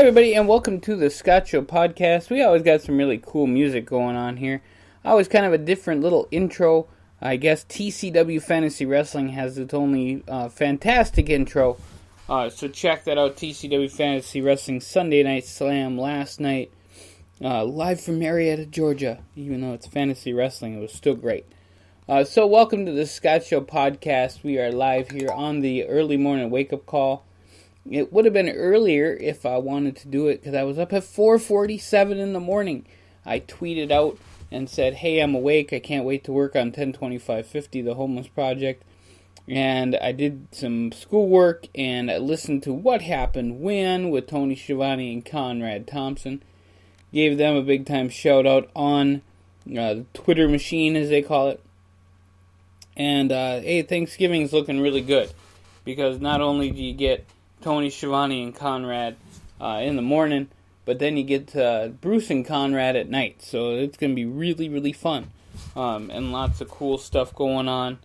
everybody, and welcome to the Thescottshow podcast. We always got some really cool music going on here. Always kind of a different little intro. I guess TCW Fantasy Wrestling has its only fantastic intro. So check that out, TCW Fantasy Wrestling Sunday Night Slam last night. Live from Marietta, Georgia. Even though it's fantasy wrestling, it was still great. So welcome to the Thescottshow podcast. We are live here on the early morning wake-up call. It would have been earlier if I wanted to do it because I was up at 4:47 in the morning. I tweeted out and said, hey, I'm awake. I can't wait to work on 102550, the homeless project. And I did some schoolwork and I listened to What Happened When with Tony Schiavone and Conrad Thompson. Gave them a big time shout out on the Twitter machine, as they call it. And hey, Thanksgiving's looking really good because not only do you get Tony Schiavone and Conrad in the morning, but then you get Bruce and Conrad at night. So it's going to be really, really fun. And lots of cool stuff going on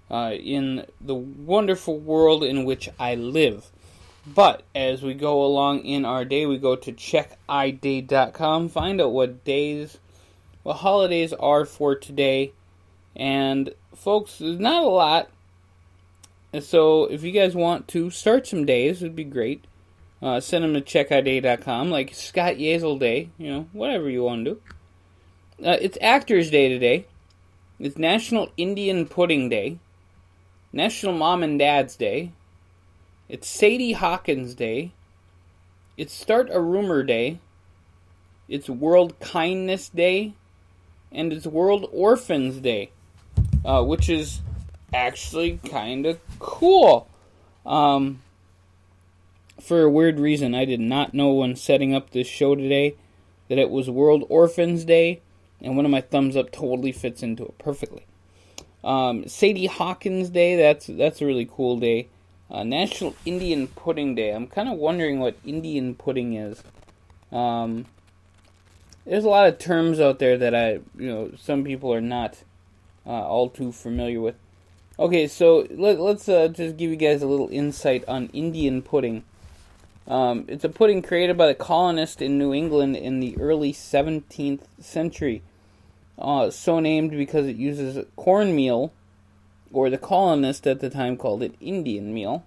in the wonderful world in which I live. But as we go along in our day, we go to checkiday.com, find out what holidays are for today. And folks, there's not a lot. So if you guys want to start some days, it'd be great. Send them to checkiday.com, like Scott Yazel Day, whatever you want to do. It's Actors Day today. It's National Indian Pudding Day. National Mom and Dad's Day. It's Sadie Hawkins Day. It's Start a Rumor Day. It's World Kindness Day. And it's World Orphans Day, which is actually kind of cool. For a weird reason, I did not know when setting up this show today that it was World Orphans Day, and one of my thumbs up totally fits into it perfectly. Sadie Hawkins Day, that's a really cool day. National Indian Pudding Day. I'm kind of wondering what Indian pudding is. There's a lot of terms out there that some people are not all too familiar with. Okay, so let's just give you guys a little insight on Indian pudding. It's a pudding created by the colonists in New England in the early 17th century. So named because it uses cornmeal, or the colonists at the time called it Indian meal.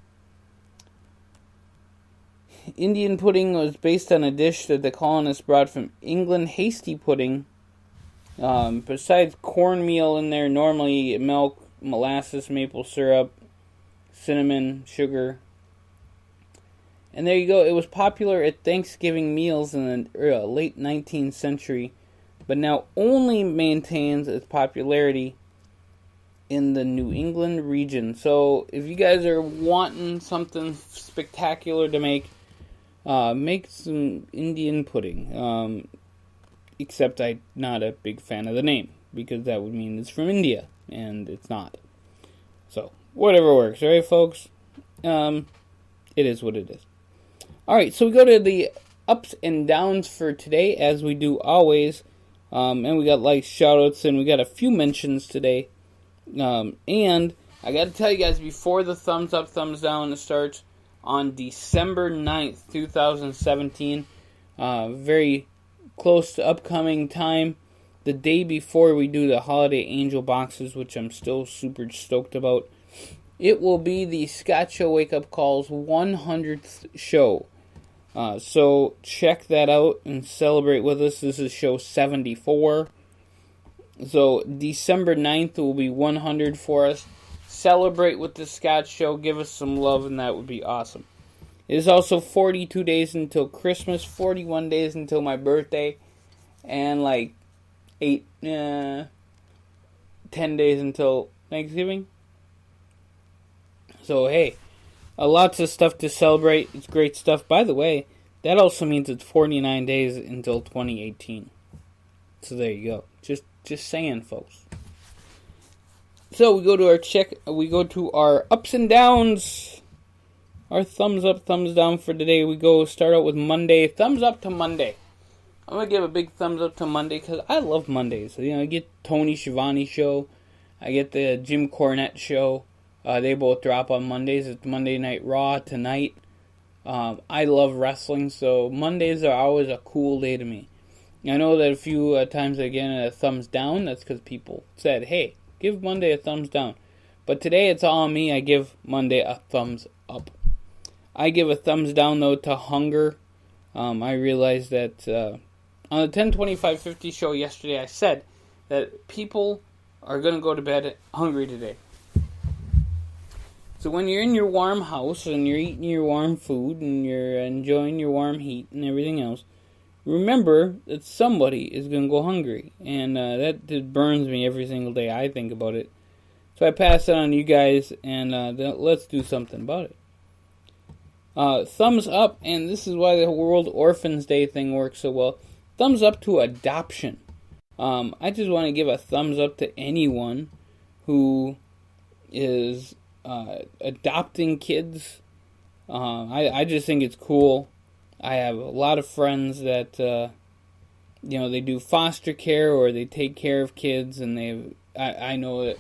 Indian pudding was based on a dish that the colonists brought from England, hasty pudding. Besides cornmeal in there, normally milk, molasses, maple syrup, cinnamon, sugar. And there you go. It was popular at Thanksgiving meals in the late 19th century, but now only maintains its popularity in the New England region. So if you guys are wanting something spectacular to make some Indian pudding. Except I'm not a big fan of the name, because that would mean it's from India, and it's not. So, whatever works, alright folks? It is what it is. Alright, so we go to the ups and downs for today, as we do always. And we got likes, shoutouts, and we got a few mentions today. And I got to tell you guys, before the thumbs up, thumbs down starts, on December 9th, 2017, very close to upcoming time, the day before we do the Holiday Angel boxes, which I'm still super stoked about, it will be the Thescottshow Wake Up Call's 100th show. So check that out and celebrate with us. This is show 74. So December 9th will be 100 for us. Celebrate with the Thescottshow. Give us some love, and that would be awesome. It is also 42 days until Christmas, 41 days until my birthday, and 10 days until Thanksgiving. So, hey, lots of stuff to celebrate. It's great stuff. By the way, that also means it's 49 days until 2018. So there you go. Just saying, folks. So we go to our ups and downs. Our thumbs up, thumbs down for today. We start out with Monday. Thumbs up to Monday. I'm going to give a big thumbs up to Monday because I love Mondays. I get Tony Schiavone show. I get the Jim Cornette show. They both drop on Mondays. It's Monday Night Raw tonight. I love wrestling, so Mondays are always a cool day to me. I know that a few times I get a thumbs down. That's because people said, hey, give Monday a thumbs down. But today it's all on me. I give Monday a thumbs up. I give a thumbs down, though, to hunger. I realized that on the 10/25/50 show yesterday, I said that people are going to go to bed hungry today. So when you're in your warm house and you're eating your warm food and you're enjoying your warm heat and everything else, remember that somebody is going to go hungry. And that just burns me every single day I think about it. So I pass it on to you guys, and let's do something about it. Thumbs up, and this is why the World Orphans Day thing works so well. Thumbs up to adoption. I just want to give a thumbs up to anyone who is adopting kids. I just think it's cool. I have a lot of friends that they do foster care or they take care of kids, and I know that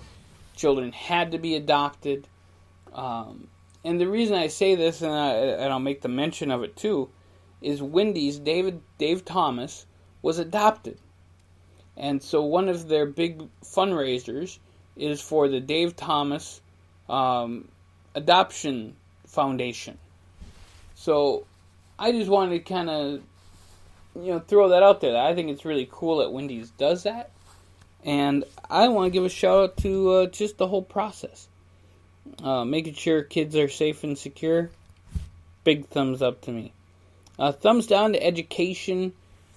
children had to be adopted. And the reason I say this, and I'll make the mention of it too, is Wendy's Dave Thomas was adopted. And so one of their big fundraisers is for the Dave Thomas Adoption Foundation. So I just wanted to kind of throw that out there. I think it's really cool that Wendy's does that. And I want to give a shout out to just the whole process. Making sure kids are safe and secure. Big thumbs up to me. Thumbs down to education,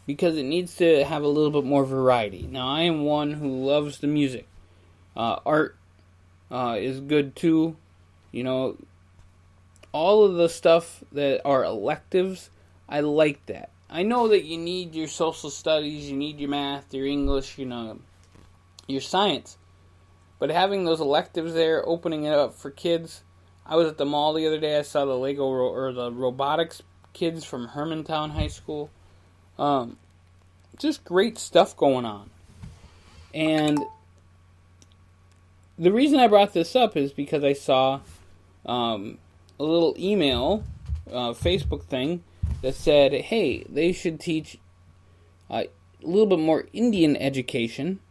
because it needs to have a little bit more variety. Now, I am one who loves the music. Art is good too. All of the stuff that are electives, I like that. I know that you need your social studies, you need your math, your English, your science. But having those electives there, opening it up for kids. I was at the mall the other day. I saw the the robotics kids from Hermantown High School. Just great stuff going on. And the reason I brought this up is because I saw a little email, Facebook thing, that said, hey, they should teach a little bit more Indian education.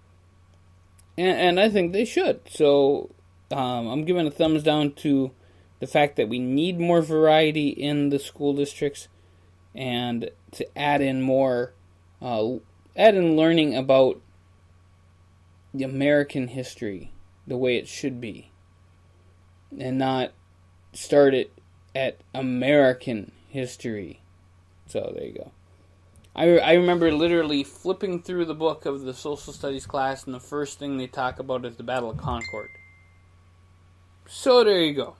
And I think they should. So I'm giving a thumbs down to the fact that we need more variety in the school districts, and to add in more, learning about the American history the way it should be, and not start it at American history. So there you go. I remember literally flipping through the book of the social studies class, and the first thing they talk about is the Battle of Concord. So there you go.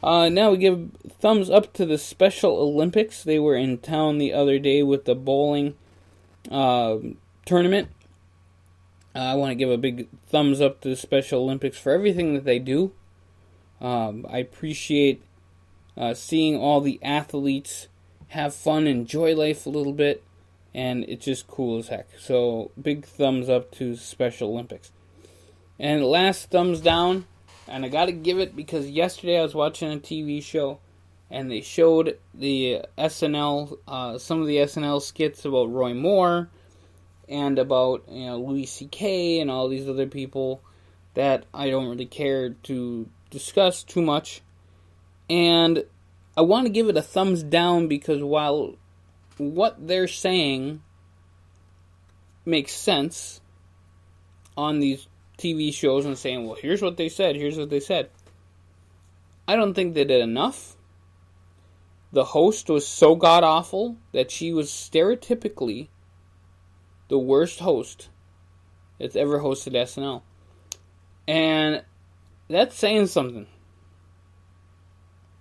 Now we give thumbs up to the Special Olympics. They were in town the other day with the bowling tournament. I want to give a big thumbs up to the Special Olympics for everything that they do. I appreciate seeing all the athletes have fun, enjoy life a little bit, and it's just cool as heck. So, big thumbs up to Special Olympics. And last thumbs down, and I gotta give it because yesterday I was watching a TV show, and they showed the SNL, some of the SNL skits about Roy Moore, and about Louis C.K. and all these other people that I don't really care to discuss too much. And I want to give it a thumbs down because while what they're saying makes sense on these TV shows and saying, well, here's what they said, I don't think they did enough. The host was so god-awful that she was stereotypically the worst host that's ever hosted SNL. And that's saying something.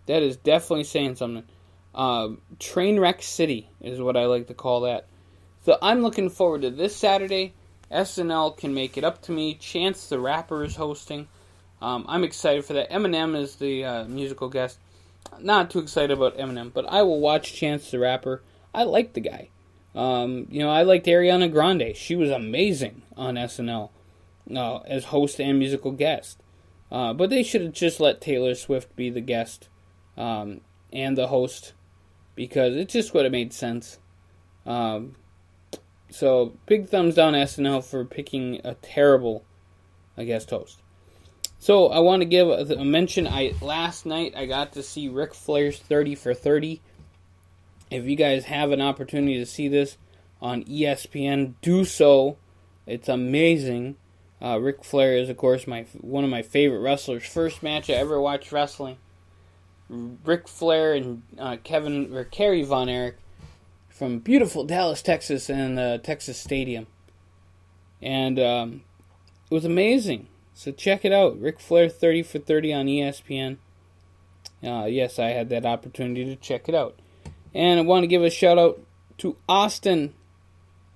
That is definitely saying something. Trainwreck City is what I like to call that. So I'm looking forward to this Saturday. SNL can make it up to me. Chance the Rapper is hosting. I'm excited for that. Eminem is the musical guest. Not too excited about Eminem, but I will watch Chance the Rapper. I like the guy. I liked Ariana Grande. She was amazing on SNL as host and musical guest. But they should have just let Taylor Swift be the guest. And and the host, because it just would have made sense. So, big thumbs down SNL for picking a terrible, guest host. So, I want to give a mention. Last night, I got to see Ric Flair's 30 for 30. If you guys have an opportunity to see this on ESPN, do so. It's amazing. Ric Flair is, of course, one of my favorite wrestlers. First match I ever watched wrestling. Ric Flair and Kerry Von Erich from beautiful Dallas, Texas, and the Texas Stadium. And it was amazing. So check it out. Ric Flair 30 for 30 on ESPN. Yes, I had that opportunity to check it out. And I want to give a shout out to Austin.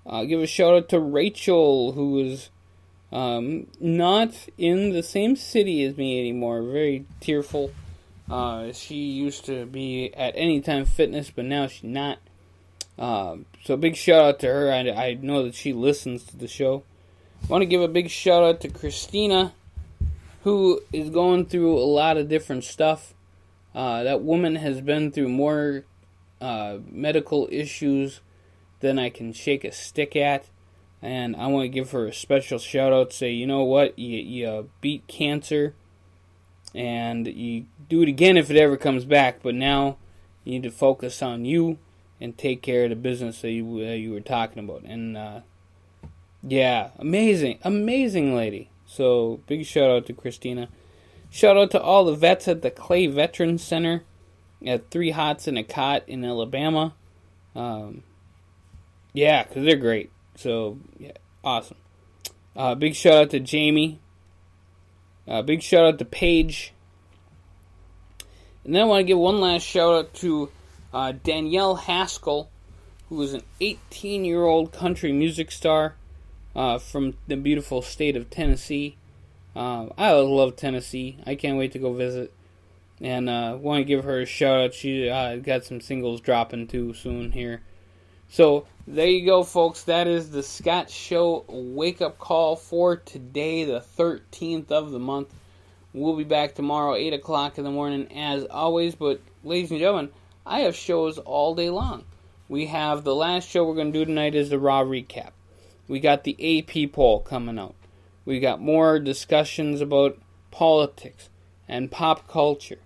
Give a shout out to Rachel, who is not in the same city as me anymore. Very tearful. She used to be at Anytime Fitness, but now she's not. So big shout out to her. I know that she listens to the show. I want to give a big shout out to Christina, who is going through a lot of different stuff. That woman has been through more medical issues than I can shake a stick at. And I want to give her a special shout out. Say, you know what? You beat cancer. And you do it again if it ever comes back. But now you need to focus on you and take care of the business that you were talking about. And yeah, amazing lady. So big shout out to Christina. Shout out to all the vets at the Clay Veterans Center at 3 Hots and a Cot in Alabama. Yeah, because they're great. So yeah, awesome. Big shout out to Jamie. Big shout out to Paige. And then I want to give one last shout out to Danielle Haskell, who is an 18-year-old country music star from the beautiful state of Tennessee. I love Tennessee. I can't wait to go visit. And want to give her a shout out. She got some singles dropping too soon here. So there you go, folks. That is the Scott Show wake-up call for today, the 13th of the month. We'll be back tomorrow, 8 o'clock in the morning, as always. But, ladies and gentlemen, I have shows all day long. We have the last show we're going to do tonight is the Raw Recap. We got the AP poll coming out. We got more discussions about politics and pop culture.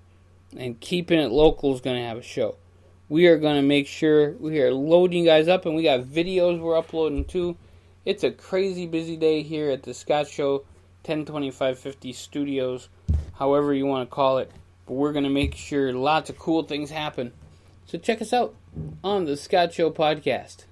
And Keeping It Local is going to have a show. We are going to make sure we are loading you guys up, and we got videos we're uploading too. It's a crazy busy day here at the Scott Show 102550 Studios, however you want to call it. But we're going to make sure lots of cool things happen. So check us out on the Scott Show podcast.